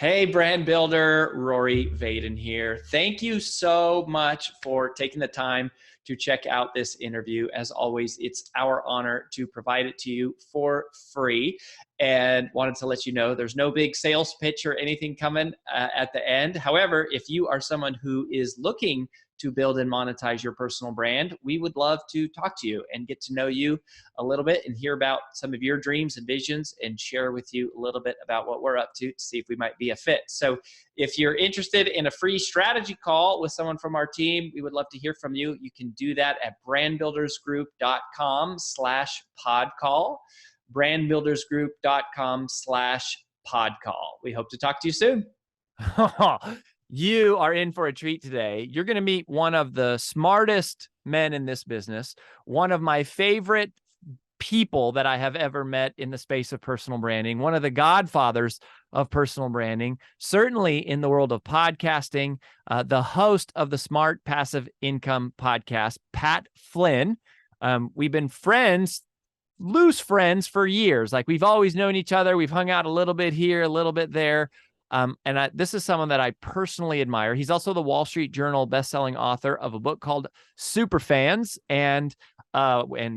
Hey, brand builder, Rory Vaden here. Thank you so much for taking the time to check out this interview. As always, it's our honor to provide it to you for free. And wanted to let you know there's no big sales pitch or anything coming at the end. However, if you are someone who is looking to build and monetize your personal brand, we would love to talk to you and get to know you a little bit and hear about some of your dreams and visions and share with you a little bit about what we're up to see if we might be a fit. So if you're interested in a free strategy call with someone from our team, we would love to hear from you. You can do that at brandbuildersgroup.com/podcall, brandbuildersgroup.com/podcall. We hope to talk to you soon. You are in for a treat today. You're going to meet one of the smartest men in this business, one of my favorite people that I have ever met in the space of personal branding, one of the godfathers of personal branding, certainly in the world of podcasting, the host of the Smart Passive Income podcast, Pat Flynn. We've been friends, loose friends for years. Like we've always known each other. We've hung out a little bit here, a little bit there. This is someone that I personally admire. He's also the Wall Street Journal bestselling author of a book called Superfans, and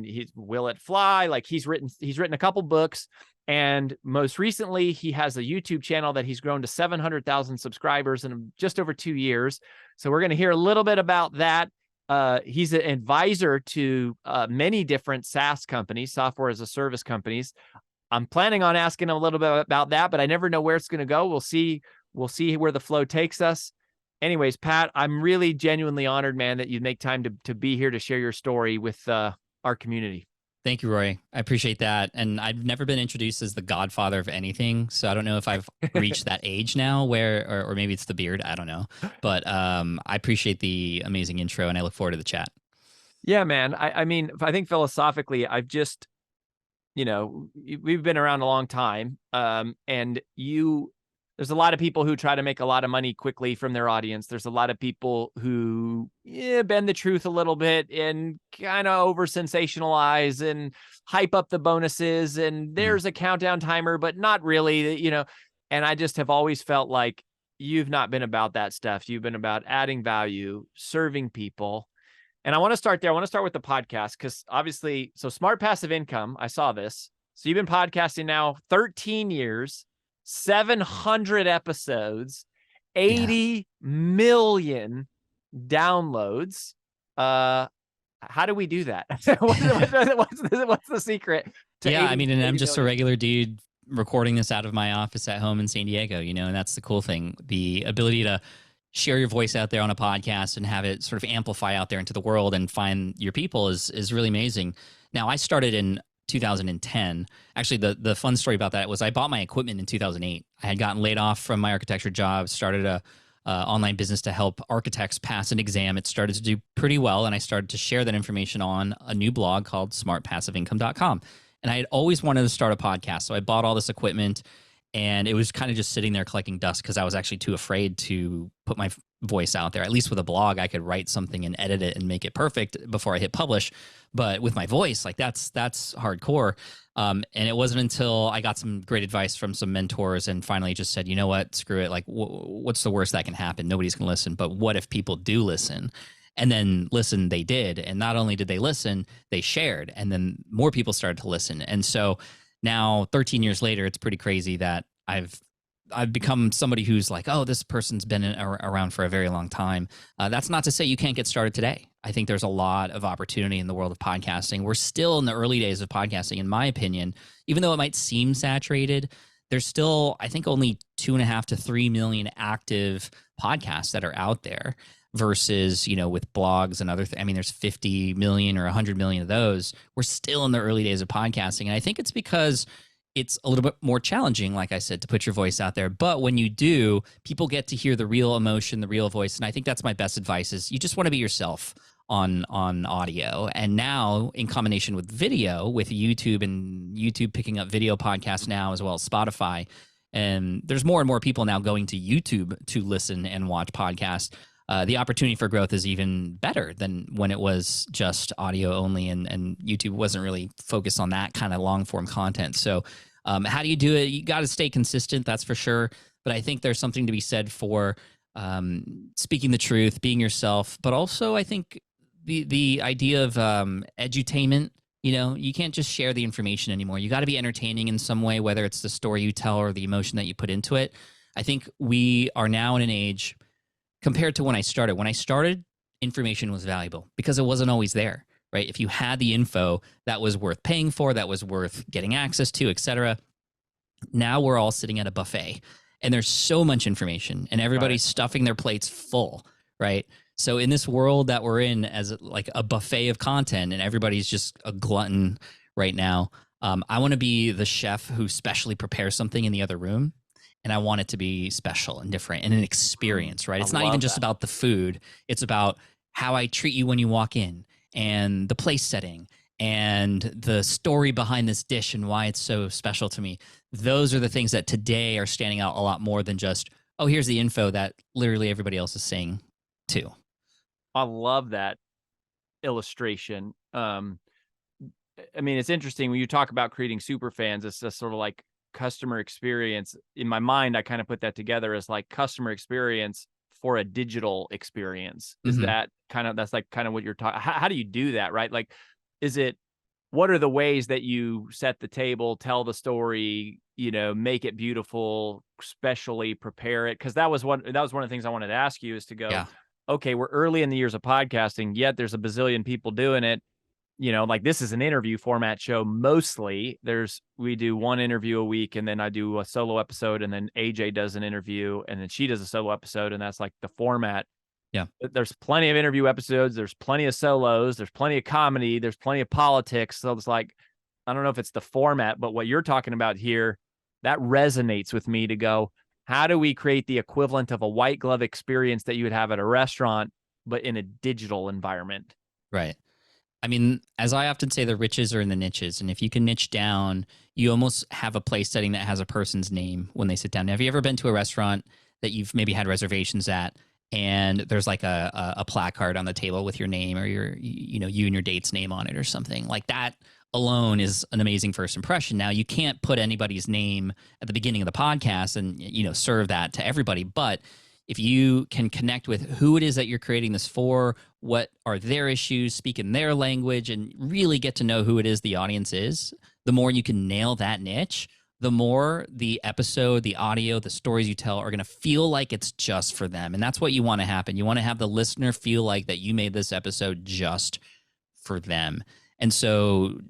he's Will It Fly? Like he's written a couple books, and most recently he has a YouTube channel that he's grown to 700,000 subscribers in just over 2 years. So we're going to hear a little bit about that. He's an advisor to many different SaaS companies, software as a service companies. I'm planning on asking him a little bit about that, but I never know where it's going to go. We'll see where the flow takes us. Anyways, Pat, I'm really genuinely honored, man, that you make time to be here to share your story with our community. Thank you, Roy. I appreciate that. And I've never been introduced as the godfather of anything, so I don't know if I've reached that age now where, or maybe it's the beard. I don't know. But I appreciate the amazing intro, and I look forward to the chat. Yeah, man. I mean, I think philosophically, I've just, we've been around a long time, and there's a lot of people who try to make a lot of money quickly from their audience. There's a lot of people who bend the truth a little bit and kind of over sensationalize and hype up the bonuses. And there's a countdown timer, but not really, and I just have always felt like you've not been about that stuff. You've been about adding value, serving people. And I want to start there. I want to start with the podcast because obviously, so Smart Passive Income, I saw this. So you've been podcasting now 13 years, 700 episodes, 80 million downloads. How do we do that? what's the secret? I mean, and I'm just a regular dude recording this out of my office at home in San Diego, and that's the cool thing. The ability to share your voice out there on a podcast and have it sort of amplify out there into the world and find your people is really amazing. Now, I started in 2010. Actually, the fun story about that was I bought my equipment in 2008. I had gotten laid off from my architecture job, started a online business to help architects pass an exam. It started to do pretty well, and I started to share that information on a new blog called smartpassiveincome.com. And I had always wanted to start a podcast, so I bought all this equipment, and it was kind of just sitting there collecting dust because I was actually too afraid to put my voice out there. At least with a blog, I could write something and edit it and make it perfect before I hit publish. But with my voice, like that's hardcore. And it wasn't until I got some great advice from some mentors and finally just said, you know what, screw it. Like, what's the worst that can happen? Nobody's going to listen. But what if people do listen? And then listen, they did. And not only did they listen, they shared. And then more people started to listen. And so now, 13 years later, it's pretty crazy that I've become somebody who's like, oh, this person's been around for a very long time. That's not to say you can't get started today. I think there's a lot of opportunity in the world of podcasting. We're still in the early days of podcasting, in my opinion. Even though it might seem saturated, there's still, I think, only 2.5 to 3 million active podcasts that are out there versus, with blogs and other things. I mean, there's 50 million or 100 million of those. We're still in the early days of podcasting. And I think it's because it's a little bit more challenging, like I said, to put your voice out there. But when you do, people get to hear the real emotion, the real voice. And I think that's my best advice is you just want to be yourself on audio. And now in combination with video, with YouTube and YouTube picking up video podcasts now, as well as Spotify. And there's more and more people now going to YouTube to listen and watch podcasts. The opportunity for growth is even better than when it was just audio only and YouTube wasn't really focused on that kind of long form content. So how do you do it? You got to stay consistent, that's for sure. but I think there's something to be said for speaking the truth, being yourself, but also I think the idea of edutainment. You know, you can't just share the information anymore. You got to be entertaining in some way, whether it's the story you tell or the emotion that you put into it. I think we are now in an age compared to when I started. When I started, information was valuable because it wasn't always there, right? If you had the info, that was worth paying for, that was worth getting access to, etc. Now we're all sitting at a buffet and there's so much information and everybody's stuffing their plates full, right? So in this world that we're in as like a buffet of content and everybody's just a glutton right now, I want to be the chef who specially prepares something in the other room. And I want it to be special and different and an experience, right? It's not even just about the food. It's about how I treat you when you walk in and the place setting and the story behind this dish and why it's so special to me. Those are the things that today are standing out a lot more than just, oh, here's the info that literally everybody else is saying too. I love that illustration. I mean, it's interesting when you talk about creating super fans, it's just sort of like customer experience. In my mind, I kind of put that together as like customer experience for a digital experience. Is that kind of, that's like kind of what you're talking, how do you do that, right? Like, what are the ways that you set the table, tell the story, you know, make it beautiful, specially prepare it? Because that was one of the things I wanted to ask you is to go, okay, we're early in the years of podcasting, yet there's a bazillion people doing it. You know, like this is an interview format show mostly. We do one interview a week, and then I do a solo episode, and then AJ does an interview, and then she does a solo episode, and that's like the format. Yeah. There's plenty of interview episodes, there's plenty of solos, there's plenty of comedy, there's plenty of politics. So it's like, I don't know if it's the format, but what you're talking about here, that resonates with me to go, how do we create the equivalent of a white glove experience that you would have at a restaurant, but in a digital environment? Right. I mean, as I often say, the riches are in the niches. And if you can niche down, you almost have a place setting that has a person's name when they sit down. Now, have you ever been to a restaurant that you've maybe had reservations at, and there's like a placard on the table with your name or you and your date's name on it or something? Like that alone is an amazing first impression. Now, you can't put anybody's name at the beginning of the podcast and, serve that to everybody. But if you can connect with who it is that you're creating this for, what are their issues, speak in their language, and really get to know who it is the audience is, the more you can nail that niche, the more the episode, the audio, the stories you tell are going to feel like it's just for them. And that's what you want to happen. You want to have the listener feel like that you made this episode just for them. And so,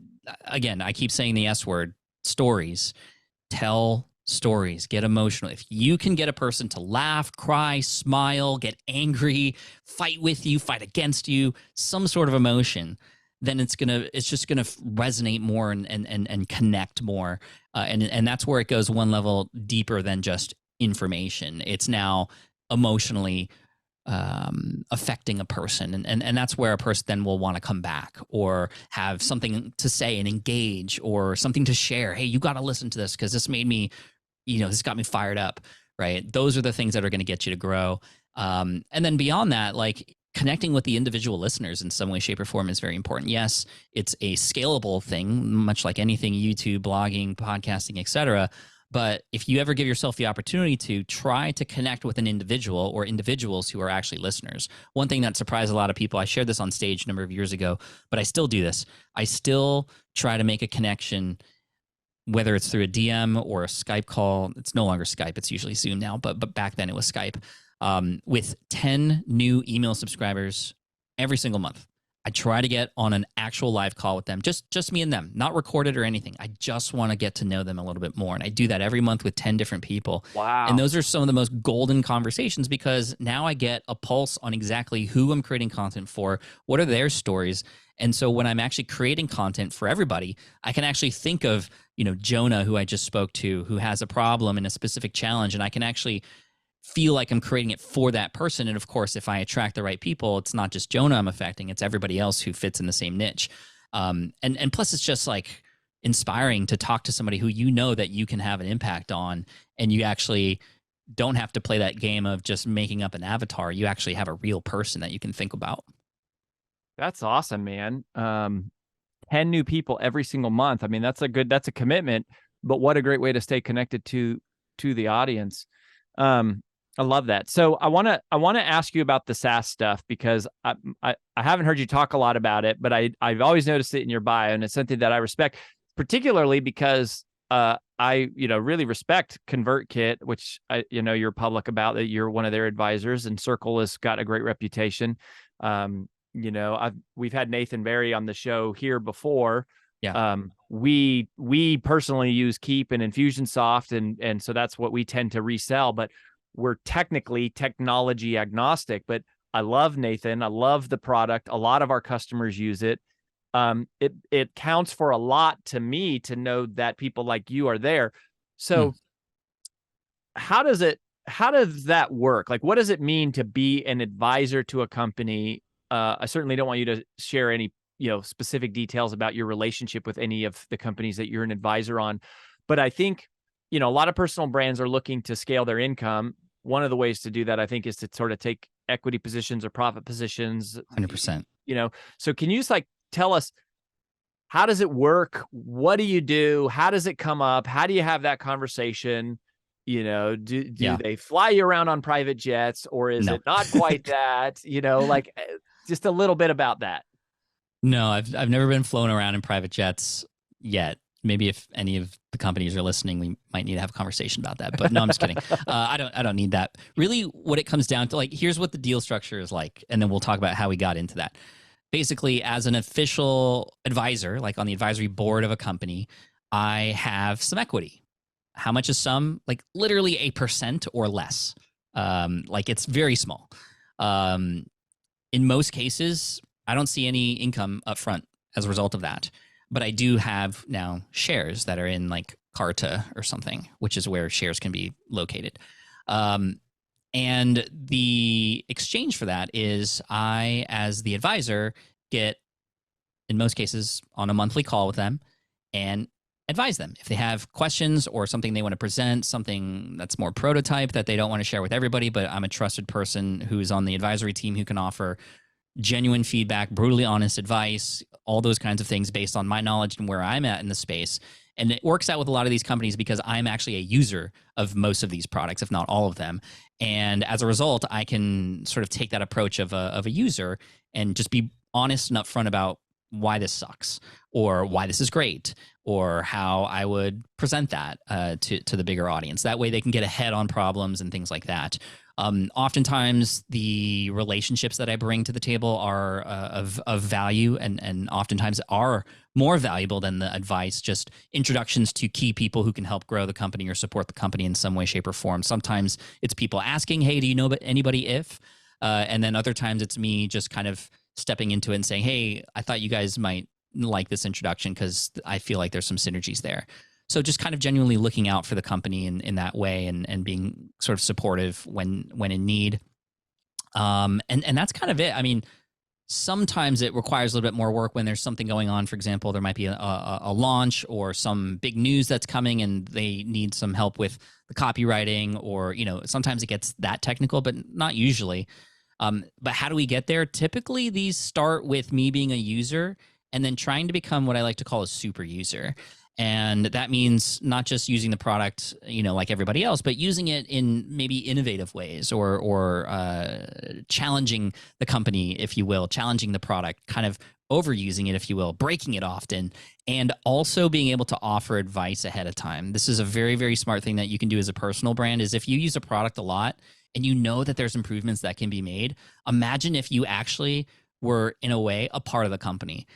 again, I keep saying the S word, stories. Tell stories, get emotional. If you can get a person to laugh, cry, smile, get angry, fight with you, fight against you, some sort of emotion, then it's just gonna resonate more and connect more. And that's where it goes one level deeper than just information. It's now emotionally affecting a person, and that's where a person then will want to come back or have something to say and engage or something to share. Hey, you got to listen to this because this made me, this got me fired up, right? Those are the things that are going to get you to grow. And then beyond that, like connecting with the individual listeners in some way, shape, or form is very important. Yes, it's a scalable thing, much like anything, YouTube, blogging, podcasting, etc. But if you ever give yourself the opportunity to try to connect with an individual or individuals who are actually listeners. One thing that surprised a lot of people, I shared this on stage a number of years ago, but I still do this. I still try to make a connection, whether it's through a DM or a Skype call. It's no longer Skype. It's usually Zoom now, but back then it was Skype. With 10 new email subscribers every single month. I try to get on an actual live call with them, just me and them, not recorded or anything. I just want to get to know them a little bit more. And I do that every month with 10 different people. Wow. And those are some of the most golden conversations because now I get a pulse on exactly who I'm creating content for, what are their stories. And so when I'm actually creating content for everybody, I can actually think of, Jonah, who I just spoke to, who has a problem and a specific challenge, and I can actually feel like I'm creating it for that person. And of course, if I attract the right people, it's not just Jonah I'm affecting, it's everybody else who fits in the same niche. And plus it's just like inspiring to talk to somebody who that you can have an impact on, and you actually don't have to play that game of just making up an avatar. You actually have a real person that you can think about. That's awesome, man. 10 new people every single month. I mean, that's a commitment, but what a great way to stay connected to the audience. I love that. So I want to ask you about the SaaS stuff, because I haven't heard you talk a lot about it, but I've always noticed it in your bio, and it's something that I respect, particularly because I really respect ConvertKit, which you're public about, that you're one of their advisors, and Circle has got a great reputation. We've had Nathan Barry on the show here before. Yeah. We personally use Keep and Infusionsoft, and so that's what we tend to resell, but we're technically technology agnostic. But I love Nathan. I love the product. A lot of our customers use it. It counts for a lot to me to know that people like you are there. So how does that work? Like, what does it mean to be an advisor to a company? I certainly don't want you to share any specific details about your relationship with any of the companies that you're an advisor on, but I think a lot of personal brands are looking to scale their income. One of the ways to do that, I think, is to sort of take equity positions or profit positions. 100%. So can you just tell us, how does it work? What do you do? How does it come up? How do you have that conversation? Do they fly you around on private jets, or is it not quite that? Just a little bit about that. No, I've never been flown around in private jets yet. Maybe if any of the companies are listening, we might need to have a conversation about that. But no, I'm just kidding. I don't need that. Really, what it comes down to, here's what the deal structure is like, and then we'll talk about how we got into that. Basically, as an official advisor, on the advisory board of a company, I have some equity. How much is some? Literally 1% or less. It's very small. In most cases, I don't see any income up front as a result of that. But I do have now shares that are in Carta or something, which is where shares can be located. And the exchange for that is I, as the advisor, get, in most cases, on a monthly call with them and advise them. If they have questions or something they want to present, something that's more prototype that they don't want to share with everybody, but I'm a trusted person who's on the advisory team who can offer genuine feedback, brutally honest advice, all those kinds of things based on my knowledge and where I'm at in the space. And it works out with a lot of these companies because I'm actually a user of most of these products, if not all of them. And as a result, I can sort of take that approach of a user and just be honest and upfront about why this sucks, or why this is great, or how I would present that to the bigger audience. That way they can get ahead on problems and things like that. Oftentimes the relationships that I bring to the table are of value, and oftentimes are more valuable than the advice, just introductions to key people who can help grow the company or support the company in some way, shape, or form. Sometimes it's people asking, hey, do you know anybody if? And then other times it's me just kind of stepping into it and saying, hey, I thought you guys might like this introduction because I feel like there's some synergies there. So just kind of genuinely looking out for the company in that way, and being sort of supportive when in need. And that's kind of it. I mean, sometimes it requires a little bit more work when there's something going on. For example, there might be a launch or some big news that's coming and they need some help with the copywriting, or, sometimes it gets that technical, but not usually. But how do we get there? Typically, these start with me being a user and then trying to become what I like to call a super user. And that means not just using the product, like everybody else, but using it in maybe innovative ways, or challenging the company, if you will, challenging the product, kind of overusing it, if you will, breaking it often, and also being able to offer advice ahead of time. This is a very, very smart thing that you can do as a personal brand, is if you use a product a lot and you know that there's improvements that can be made, imagine if you actually were, in a way, a part of the company.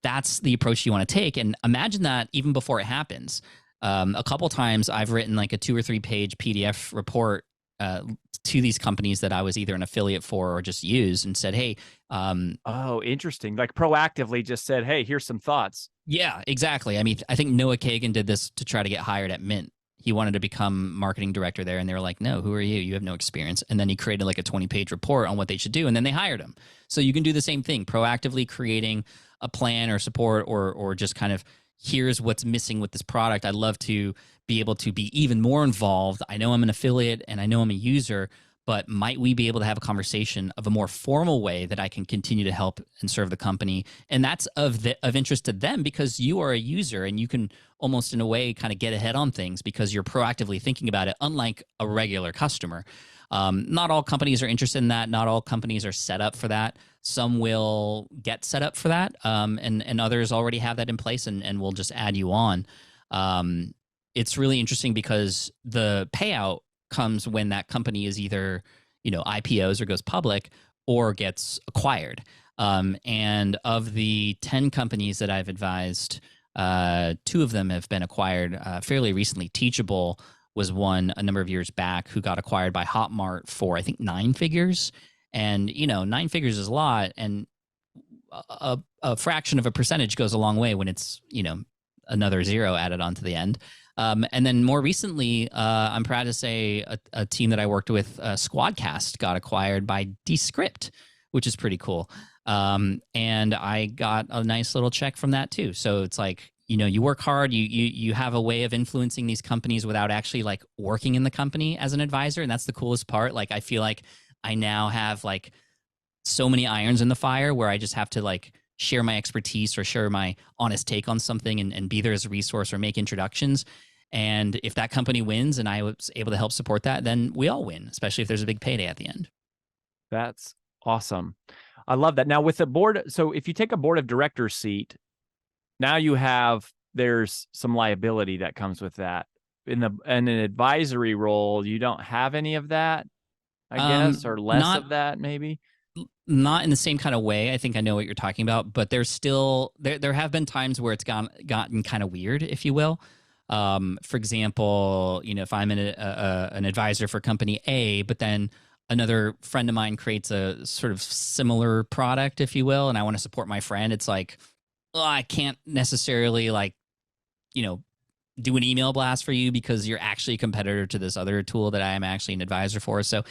That's the approach you want to take. And imagine that even before it happens. A couple times I've written a 2 or 3 page PDF report to these companies that I was either an affiliate for or just used, and said, hey. Oh, interesting. Proactively just said, hey, here's some thoughts. Yeah, exactly. I mean, I think Noah Kagan did this to try to get hired at Mint. He wanted to become marketing director there, and they were like, no, who are you? You have no experience. And then he created a 20-page report on what they should do, and then they hired him. So you can do the same thing, proactively creating a plan or support, or just kind of, here's what's missing with this product. I'd love to be able to be even more involved. I know I'm an affiliate and I know I'm a user, but might we be able to have a conversation of a more formal way that I can continue to help and serve the company? And that's of interest to them because you are a user and you can almost in a way kind of get ahead on things because you're proactively thinking about it, unlike a regular customer. Not all companies are interested in that. Not all companies are set up for that. Some will get set up for that, and others already have that in place and will just add you on. It's really interesting because the payout comes when that company is either, IPOs or goes public or gets acquired. And of the 10 companies that I've advised, 2 of them have been acquired fairly recently. Teachable was one a number of years back who got acquired by Hotmart for, I think, 9 figures. And, 9 figures is a lot. And a fraction of a percentage goes a long way when it's, another 0 added onto the end. And then more recently, I'm proud to say a team that I worked with, Squadcast, got acquired by Descript, which is pretty cool. And I got a nice little check from that too. So it's like, you work hard, you have a way of influencing these companies without actually like working in the company as an advisor. And that's the coolest part. Like, I feel like I now have like so many irons in the fire where I just have to like share my expertise or share my honest take on something and be there as a resource or make introductions. And if that company wins and I was able to help support that, then we all win, especially if there's a big payday at the end. That's awesome. I love that. Now with the board, so if you take a board of directors seat, now there's some liability that comes with that. In an advisory role, you don't have any of that, I guess, or less of that maybe? Not in the same kind of way. I think I know what you're talking about, but there's still, there have been times where it's gotten kind of weird, if you will. For example, if I'm an advisor for company A, but then another friend of mine creates a sort of similar product, if you will, and I want to support my friend, it's like, I can't necessarily do an email blast for you because you're actually a competitor to this other tool that I am actually an advisor for. So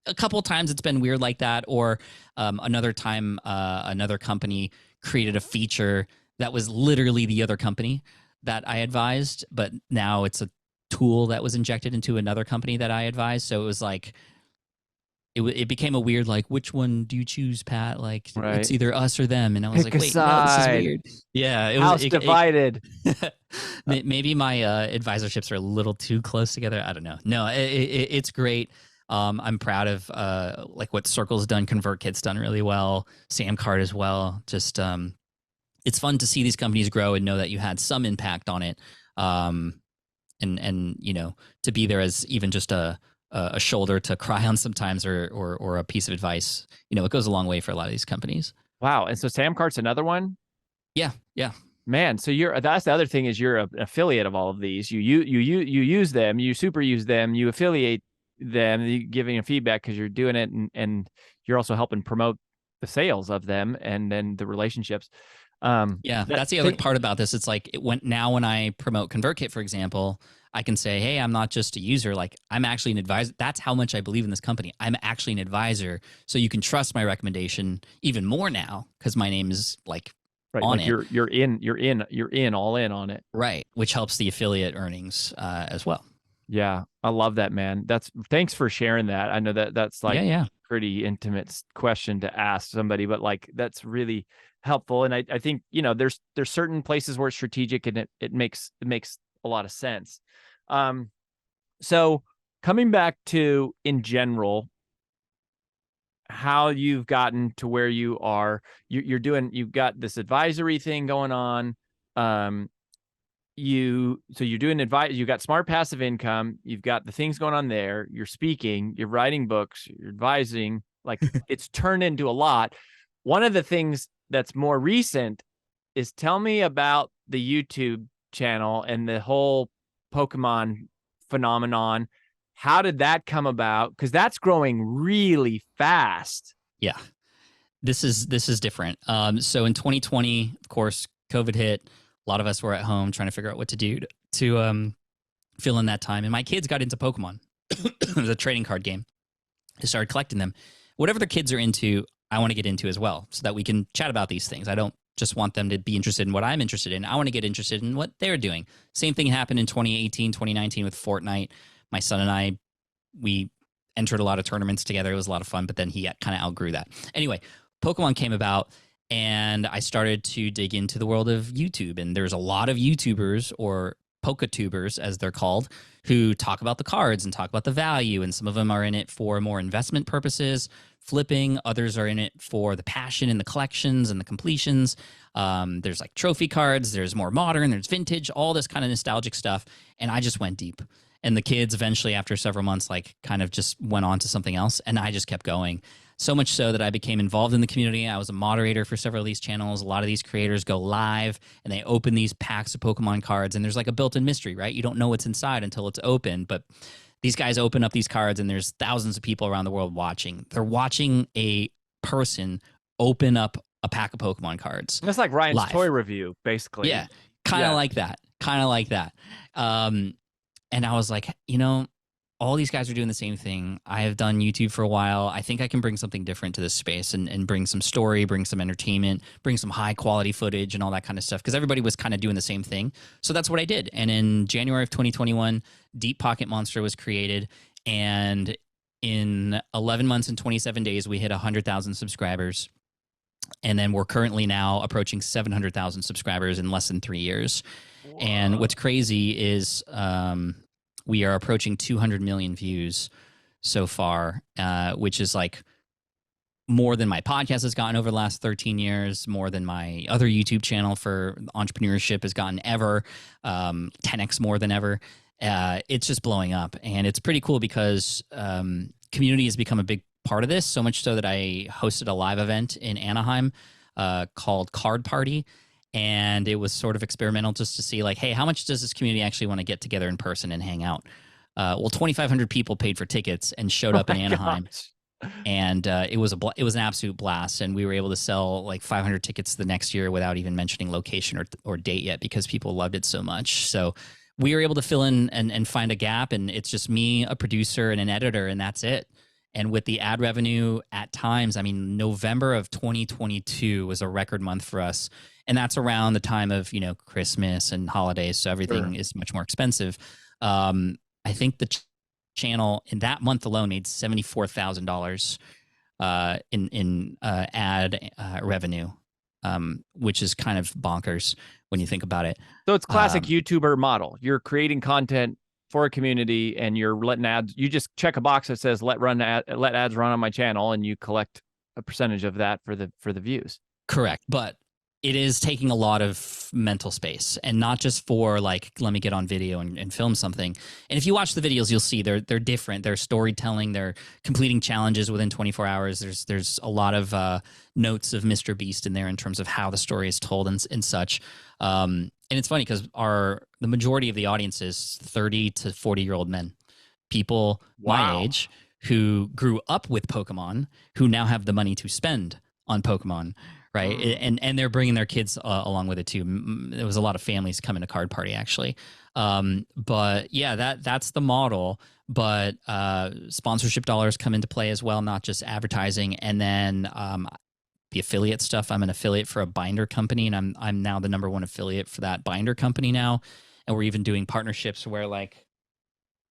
a couple of times it's been weird like that. Or another time, another company created a feature that was literally the other company that I advised, but now it's a tool that was injected into another company that I advised. So it was like, it became a weird, like, which one do you choose, Pat? Like, right. It's either us or them. And I was Pick like, wait, no, this is weird. Yeah. It House divided. Maybe my advisorships are a little too close together. I don't know. No, it's great. I'm proud of like what Circle's done. ConvertKit's done really well. Samcart as well. Just it's fun to see these companies grow and know that you had some impact on it. And to be there as even just a shoulder to cry on sometimes or a piece of advice, it goes a long way for a lot of these companies. Wow. And so Samcart's another one? Yeah. Man, so that's the other thing is you're an affiliate of all of these. You use them, you super use them, you affiliate them, you giving feedback because you're doing it, and you're also helping promote the sales of them and then the relationships. That's the other part about this. It's like when I promote ConvertKit, for example, I can say, hey, I'm not just a user, like I'm actually an advisor. That's how much I believe in this company. I'm actually an advisor. So you can trust my recommendation even more now because my name is like on like it. You're all in on it. Right. Which helps the affiliate earnings as well. Yeah. I love that, man. Thanks for sharing that. I know that's like pretty intimate question to ask somebody, but like, that's really helpful. And I think, there's certain places where it's strategic and it makes a lot of sense. So coming back to, in general, how you've gotten to where you are, you've got this advisory thing going on. You're doing advice, you got smart passive income, you've got the things going on there, you're speaking, you're writing books, you're advising, like it's turned into a lot. One of the things that's more recent is tell me about the YouTube channel and the whole Pokémon phenomenon. How did that come about? Because that's growing really fast. Yeah, this is different. So in 2020, of course, COVID hit. A lot of us were at home trying to figure out what to do to fill in that time. And my kids got into Pokemon. It was a trading card game. They started collecting them. Whatever the kids are into, I want to get into as well, so that we can chat about these things. I don't just want them to be interested in what I'm interested in. I want to get interested in what they're doing. Same thing happened in 2018, 2019 with Fortnite. My son and I, we entered a lot of tournaments together. It was a lot of fun, but then he kind of outgrew that. Anyway, Pokemon came about, and I started to dig into the world of YouTube. And there's a lot of YouTubers, or Poketubers as they're called, who talk about the cards and talk about the value. And some of them are in it for more investment purposes, flipping. Others are in it for the passion and the collections and the completions. There's like trophy cards, there's more modern, there's vintage, all this kind of nostalgic stuff. And I just went deep. And the kids eventually, after several months, like kind of just went on to something else. And I just kept going. So much so that I became involved in the community. I was a moderator for several of these channels. A lot of these creators go live and they open these packs of Pokemon cards, and there's like a built-in mystery, right? You don't know what's inside until it's open. But these guys open up these cards, and there's thousands of people around the world watching. They're watching a person open up a pack of Pokemon cards. That's like Ryan's live. toy review, basically. Yeah, kind of like that. Kind of like that. And I was like, you know, all these guys are doing the same thing. I have done YouTube for a while. I think I can bring something different to this space and bring some story, bring some entertainment, bring some high quality footage and all that kind of stuff, because everybody was kind of doing the same thing. So that's what I did. And in January of 2021, Deep Pocket Monster was created. And in 11 months and 27 days, we hit 100,000 subscribers. And then we're currently now approaching 700,000 subscribers in less than 3 years. Whoa. And what's crazy is we are approaching 200 million views so far, which is like more than my podcast has gotten over the last 13 years, more than my other YouTube channel for entrepreneurship has gotten ever, 10x more than ever. It's just blowing up. And it's pretty cool because community has become a big part of this, so much so that I hosted a live event in Anaheim called Card Party. And it was sort of experimental just to see like, hey, how much does this community actually want to get together in person and hang out? Well, 2,500 people paid for tickets and showed up in Anaheim. Gosh. And it was an absolute blast. And we were able to sell like 500 tickets the next year without even mentioning location or date yet, because people loved it so much. So we were able to fill in and find a gap. And it's just me, a producer, and an editor, and that's it. And with the ad revenue at times, I mean, November of 2022 was a record month for us. And that's around the time of, you know, Christmas and holidays. So everything is much more expensive. I think the channel in that month alone made $74,000 in ad revenue, which is kind of bonkers when you think about it. So it's classic YouTuber model. You're creating content for a community, and you're letting ads. You just check a box that says let ads run on my channel, and you collect a percentage of that for the views. Correct, but it is taking a lot of mental space, and not just for like, let me get on video and film something. And if you watch the videos, you'll see they're different. They're storytelling. They're completing challenges within 24 hours. There's a lot of notes of Mr. Beast in there in terms of how the story is told and such. And it's funny because the majority of the audience is 30 to 40-year-old men, people my age who grew up with Pokemon, who now have the money to spend on Pokemon, right? And they're bringing their kids along with it too. There was a lot of families coming to Card Party actually. But yeah, that's the model. But sponsorship dollars come into play as well, not just advertising. And then the affiliate stuff. I'm an affiliate for a binder company, and I'm now the #1 affiliate for that binder company now. And we're even doing partnerships where like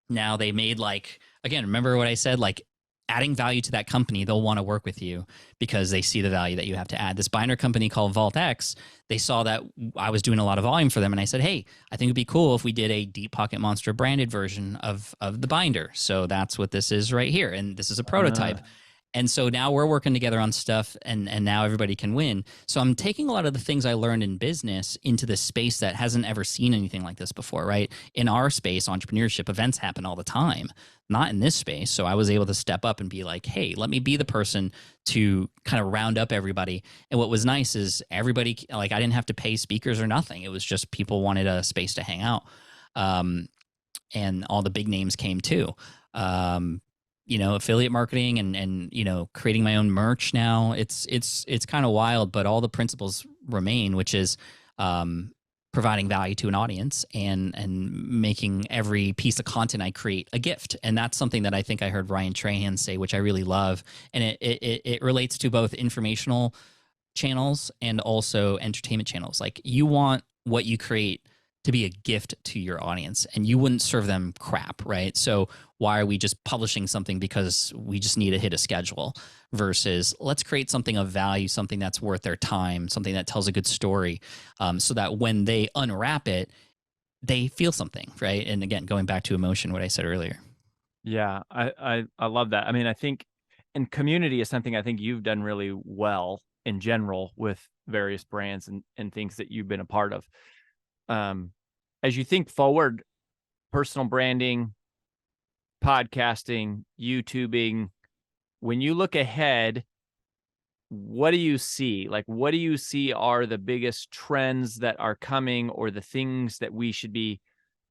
now they made like, again, remember what I said, like adding value to that company, they'll want to work with you because they see the value that you have to add. This binder company called Vault X, they saw that I was doing a lot of volume for them, and I said, hey, I think it'd be cool if we did a Deep Pocket Monster branded version of the binder. So that's what this is right here, and this is a prototype. And so now we're working together on stuff, and now everybody can win. So I'm taking a lot of the things I learned in business into this space that hasn't ever seen anything like this before, right? In our space, entrepreneurship events happen all the time, not in this space. So I was able to step up and be like, hey, let me be the person to kind of round up everybody. And what was nice is everybody, like I didn't have to pay speakers or nothing. It was just people wanted a space to hang out. And all the big names came too. You know, affiliate marketing and you know, creating my own merch now. It's kind of wild, but all the principles remain, which is providing value to an audience and making every piece of content I create a gift. And that's something that I think I heard Ryan Trahan say, which I really love. And it relates to both informational channels and also entertainment channels. Like you want what you create to be a gift to your audience, and you wouldn't serve them crap, right? So why are we just publishing something because we just need to hit a schedule versus let's create something of value, something that's worth their time, something that tells a good story, so that when they unwrap it, they feel something, right? And again, going back to emotion, what I said earlier. Yeah, I love that. I mean, I think, and community is something I think you've done really well in general with various brands and things that you've been a part of. As you think forward, personal branding, podcasting, YouTubing, when you look ahead, what do you see? Like, what do you see are the biggest trends that are coming, or the things that we should be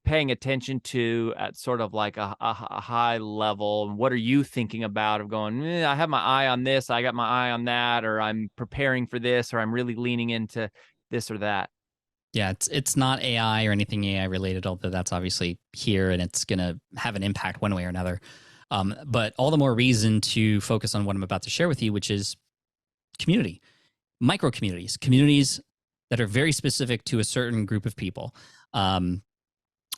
paying attention to at sort of like a high level? And what are you thinking about of going, I have my eye on this, I got my eye on that, or I'm preparing for this, or I'm really leaning into this or that? Yeah, it's not AI or anything AI related, although that's obviously here and it's going to have an impact one way or another. But all the more reason to focus on what I'm about to share with you, which is community, micro communities that are very specific to a certain group of people.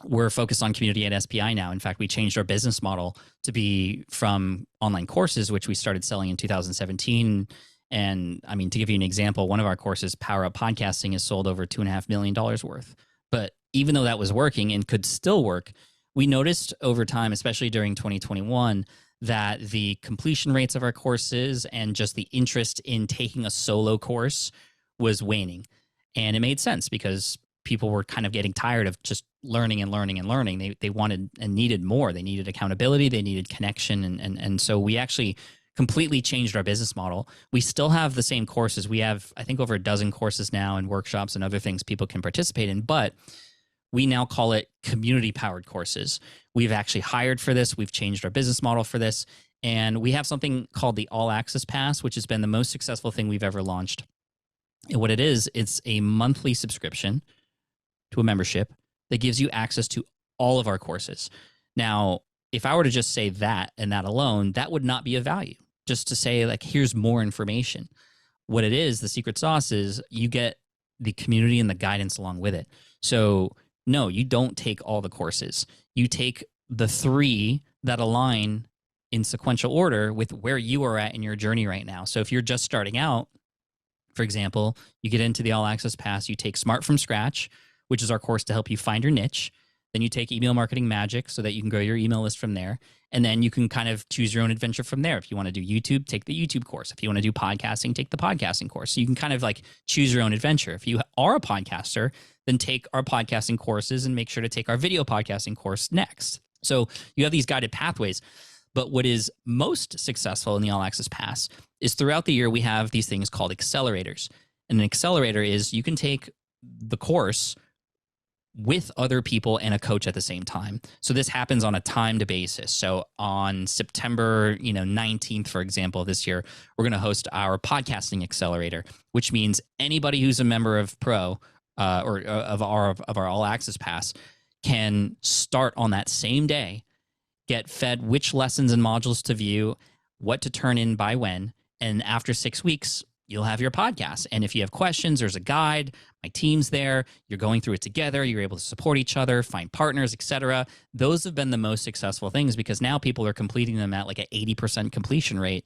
We're focused on community at SPI now. In fact, we changed our business model to be from online courses, which we started selling in 2017. And I mean, to give you an example, one of our courses, Power Up Podcasting, has sold over $2.5 million worth. But even though that was working and could still work, we noticed over time, especially during 2021, that the completion rates of our courses and just the interest in taking a solo course was waning. And it made sense because people were kind of getting tired of just learning and learning and learning. They wanted and needed more. They needed accountability. They needed connection. And so we actually completely changed our business model. We still have the same courses. We have, I think, over a dozen courses now and workshops and other things people can participate in, but we now call it community-powered courses. We've actually hired for this. We've changed our business model for this. And we have something called the All Access Pass, which has been the most successful thing we've ever launched. And what it is, it's a monthly subscription to a membership that gives you access to all of our courses. Now, if I were to just say that and that alone, that would not be of value. Just to say, like, here's more information. What it is, the secret sauce is you get the community and the guidance along with it. So no, you don't take all the courses. You take the 3 that align in sequential order with where you are at in your journey right now. So if you're just starting out, for example, you get into the All Access Pass, you take Smart from Scratch, which is our course to help you find your niche. Then you take Email Marketing Magic so that you can grow your email list from there. And then you can kind of choose your own adventure from there. If you want to do YouTube, take the YouTube course. If you want to do podcasting, take the podcasting course. So you can kind of like choose your own adventure. If you are a podcaster, then take our podcasting courses and make sure to take our video podcasting course next. So you have these guided pathways. But what is most successful in the All Access Pass is throughout the year, we have these things called accelerators. And an accelerator is you can take the course with other people and a coach at the same time. So this happens on a timed basis. So on September 19th, for example, this year, we're going to host our podcasting accelerator, which means anybody who's a member of Pro or of our All Access Pass can start on that same day, get fed which lessons and modules to view, what to turn in by when, and after 6 weeks, you'll have your podcast. And if you have questions, there's a guide. My team's there. You're going through it together. You're able to support each other, find partners, etc. Those have been the most successful things because now people are completing them at like an 80% completion rate,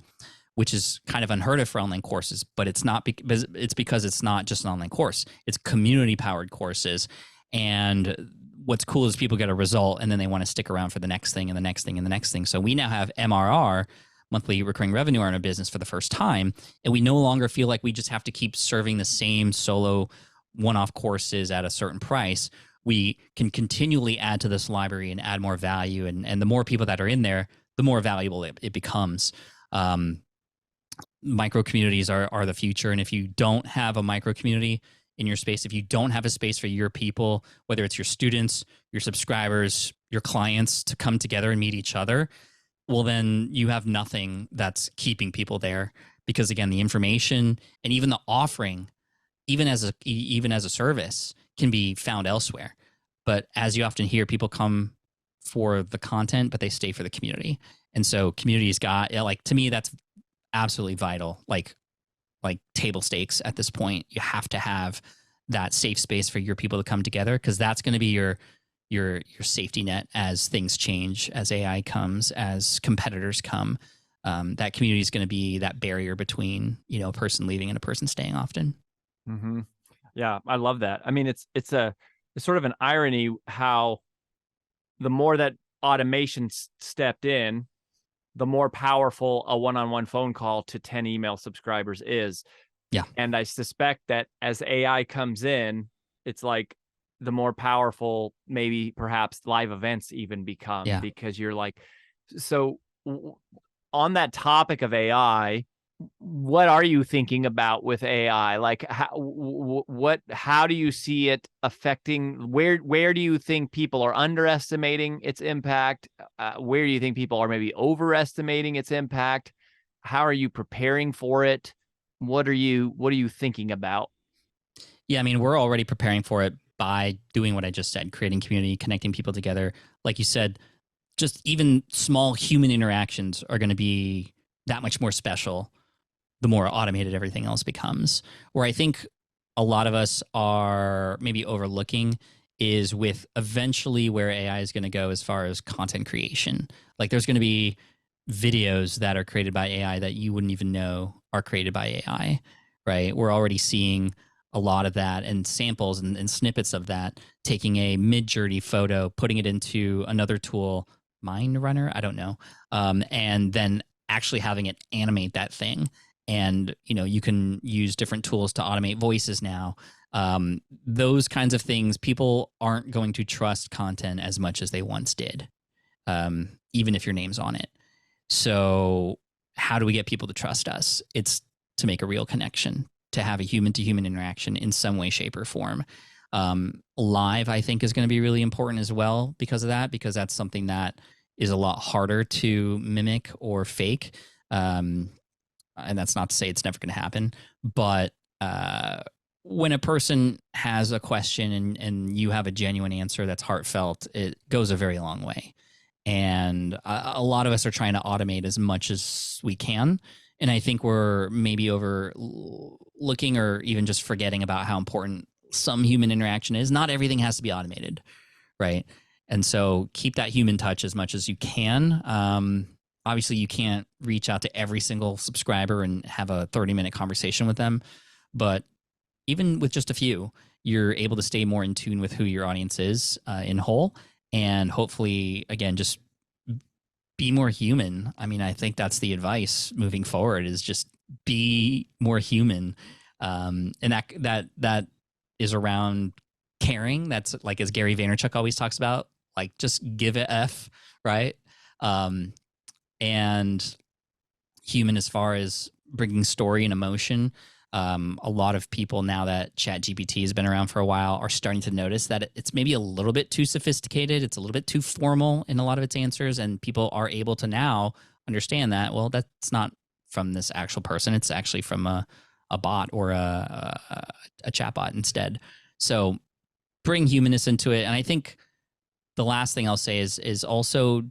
which is kind of unheard of for online courses. But it's not because it's not just an online course. It's community-powered courses. And what's cool is people get a result and then they want to stick around for the next thing and the next thing and the next thing. So we now have MRR, monthly recurring revenue, in our business for the first time. And we no longer feel like we just have to keep serving the same solo one-off courses at a certain price. We can continually add to this library and add more value. And the more people that are in there, the more valuable it becomes. Micro communities are the future. And if you don't have a micro community in your space, if you don't have a space for your people, whether it's your students, your subscribers, your clients to come together and meet each other, well, then you have nothing that's keeping people there. Because again, the information and even the offering, even as a service, can be found elsewhere. But as you often hear, people come for the content, but they stay for the community. And so community's got, like, to me, that's absolutely vital. Like table stakes at this point. You have to have that safe space for your people to come together, because that's going to be your safety net as things change, as AI comes, as competitors come. That community is going to be that barrier between, you know, a person leaving and a person staying often. Mm-hmm. Yeah, I love that. I mean, it's sort of an irony how the more that automation stepped in, the more powerful a one-on-one phone call to 10 email subscribers is. Yeah. And I suspect that as AI comes in, it's like the more powerful maybe perhaps live events even become, Yeah. because you're like, so on that topic of AI, what are you thinking about with AI? Like, how do you see it affecting? Where do you think people are underestimating its impact? Where do you think people are maybe overestimating its impact? How are you preparing for it? What are you thinking about? Yeah, I mean, we're already preparing for it by doing what I just said, creating community, connecting people together. Like you said, just even small human interactions are going to be that much more special the more automated everything else becomes. Where I think a lot of us are maybe overlooking is with eventually where AI is going to go as far as content creation. Like there's going to be videos that are created by AI that you wouldn't even know are created by AI, right? We're already seeing a lot of that and samples and snippets of that, taking a mid-journey photo, putting it into another tool, Mind Runner, I don't know, and then actually having it animate that thing. And you know, you can use different tools to automate voices now. Those kinds of things, people aren't going to trust content as much as they once did, even if your name's on it. So how do we get people to trust us? It's to make a real connection, to have a human-to-human interaction in some way, shape, or form. Live, I think, is going to be really important as well because of that, because that's something that is a lot harder to mimic or fake. And that's not to say it's never going to happen, but when a person has a question and you have a genuine answer that's heartfelt, it goes a very long way. And a lot of us are trying to automate as much as we can. And I think we're maybe overlooking or even just forgetting about how important some human interaction is. Not everything has to be automated, right? And so keep that human touch as much as you can. Obviously, you can't reach out to every single subscriber and have a 30-minute conversation with them. But even with just a few, you're able to stay more in tune with who your audience is in whole. And hopefully, again, just be more human. I mean, I think that's the advice moving forward, is just be more human. And that is around caring. That's like, as Gary Vaynerchuk always talks about, like, just give it F, right? And human as far as bringing story and emotion. A lot of people, now that ChatGPT has been around for a while, are starting to notice that it's maybe a little bit too sophisticated. It's a little bit too formal in a lot of its answers, and people are able to now understand that, well, that's not from this actual person. It's actually from a bot or a chatbot instead. So bring humanness into it. And I think the last thing I'll say is also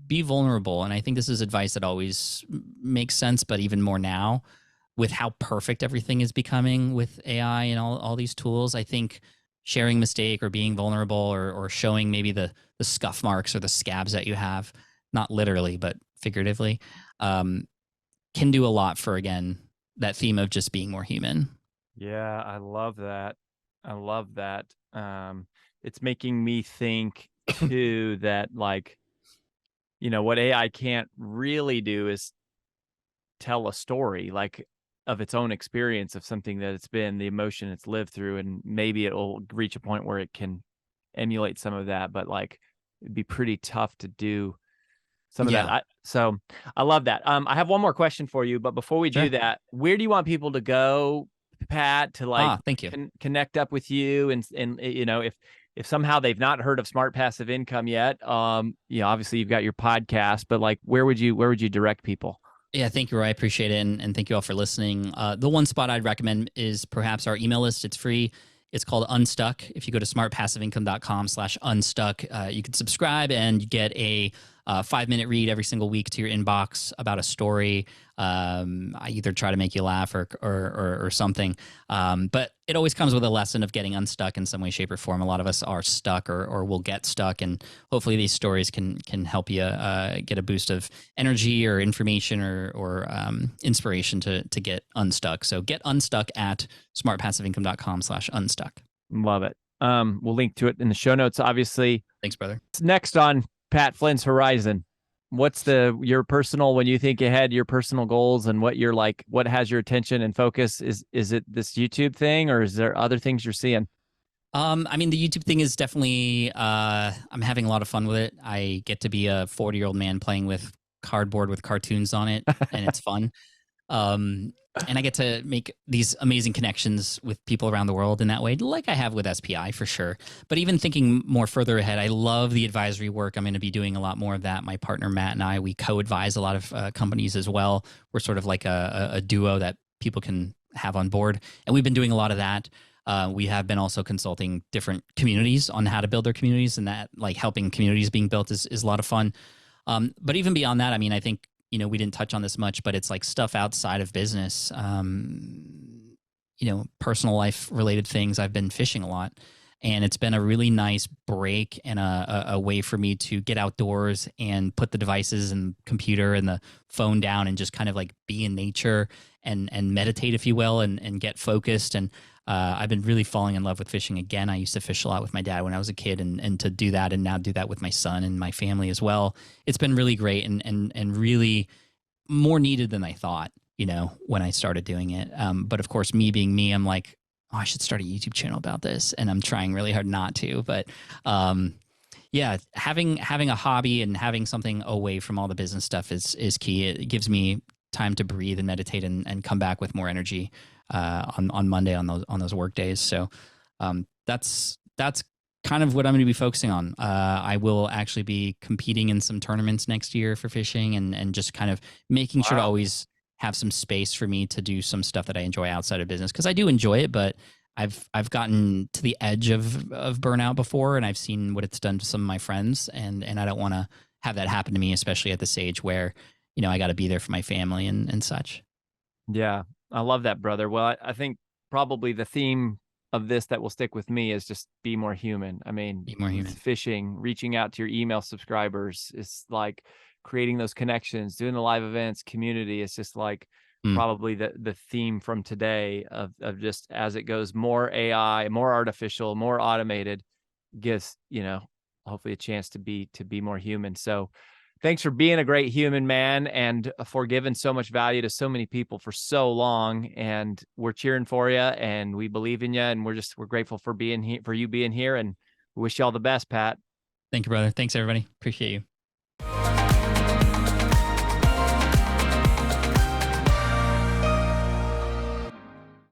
be vulnerable. And I think this is advice that always makes sense, but even more now with how perfect everything is becoming with AI and all these tools. I think sharing mistake or being vulnerable or showing maybe the scuff marks or the scabs that you have, not literally, but figuratively, can do a lot for, again, that theme of just being more human. Yeah, I love that. I love that. It's making me think too that, like, you know, what AI can't really do is tell a story, like, of its own experience of something that it's been, the emotion it's lived through, and maybe it'll reach a point where it can emulate some of that, but like, it'd be pretty tough to do some of that. So I love that. I have one more question for you, but before we do that, where do you want people to go, Pat, to like thank you. Connect up with you? And you know, if somehow they've not heard of Smart Passive Income yet, you know, obviously you've got your podcast, but like, where would you direct people? Yeah, thank you, Roy. I appreciate it. And thank you all for listening. The one spot I'd recommend is perhaps our email list. It's free. It's called Unstuck. If you go to smartpassiveincome.com/unstuck, you can subscribe and you get a 5-minute read every single week to your inbox about a story. I either try to make you laugh or something. But it always comes with a lesson of getting unstuck in some way, shape, or form. A lot of us are stuck or will get stuck, and hopefully these stories can help you get a boost of energy or information or inspiration to get unstuck. So get unstuck at smartpassiveincome.com/unstuck. Love it. We'll link to it in the show notes, obviously. Thanks, brother. Next on Pat Flynn's horizon, what's your personal, when you think ahead, your personal goals and what you're like, what has your attention and focus? Is it this YouTube thing, or is there other things you're seeing? I mean, the YouTube thing is definitely, I'm having a lot of fun with it. I get to be a 40-year-old man playing with cardboard with cartoons on it, and it's fun. And I get to make these amazing connections with people around the world in that way, like I have with SPI for sure. But even thinking more further ahead, I love the advisory work. I'm going to be doing a lot more of that. My partner, Matt, and I, we co-advise a lot of companies as well. We're sort of like a duo that people can have on board. And we've been doing a lot of that. We have been also consulting different communities on how to build their communities, and that, like, helping communities being built is a lot of fun. But even beyond that, I mean, I think, we didn't touch on this much, but it's like stuff outside of business, personal life related things. I've been fishing a lot, and it's been a really nice break and a way for me to get outdoors and put the devices and computer and the phone down and just kind of like be in nature and meditate, if you will, and get focused. And I've been really falling in love with fishing again. I used to fish a lot with my dad when I was a kid, and to do that and now do that with my son and my family as well, it's been really great and really more needed than I thought, when I started doing it. But of course, me being me, I'm like, oh, I should start a YouTube channel about this, and I'm trying really hard not to. But yeah, having a hobby and having something away from all the business stuff is key. It gives me time to breathe and meditate and come back with more energy on Monday on those work days. So that's kind of what I'm going to be focusing on. I will actually be competing in some tournaments next year for fishing, and just kind of making sure to always have some space for me to do some stuff that I enjoy outside of business, because I do enjoy it, but I've gotten to the edge of burnout before, and I've seen what it's done to some of my friends, and I don't want to have that happen to me, especially at this age where I got to be there for my family and such. Yeah, I love that, brother. Well, I think probably the theme of this that will stick with me is just be more human. I mean, Be more human. Fishing, reaching out to your email subscribers, it's like creating those connections, doing the live events, community. It's just like probably the theme from today of just, as it goes, more AI, more artificial, more automated, gives, hopefully a chance to be more human. So thanks for being a great human, man, and for giving so much value to so many people for so long. And we're cheering for you, and we believe in you, and we're grateful for being here, for you being here, and we wish you all the best, Pat. Thank you, brother. Thanks, everybody. Appreciate you.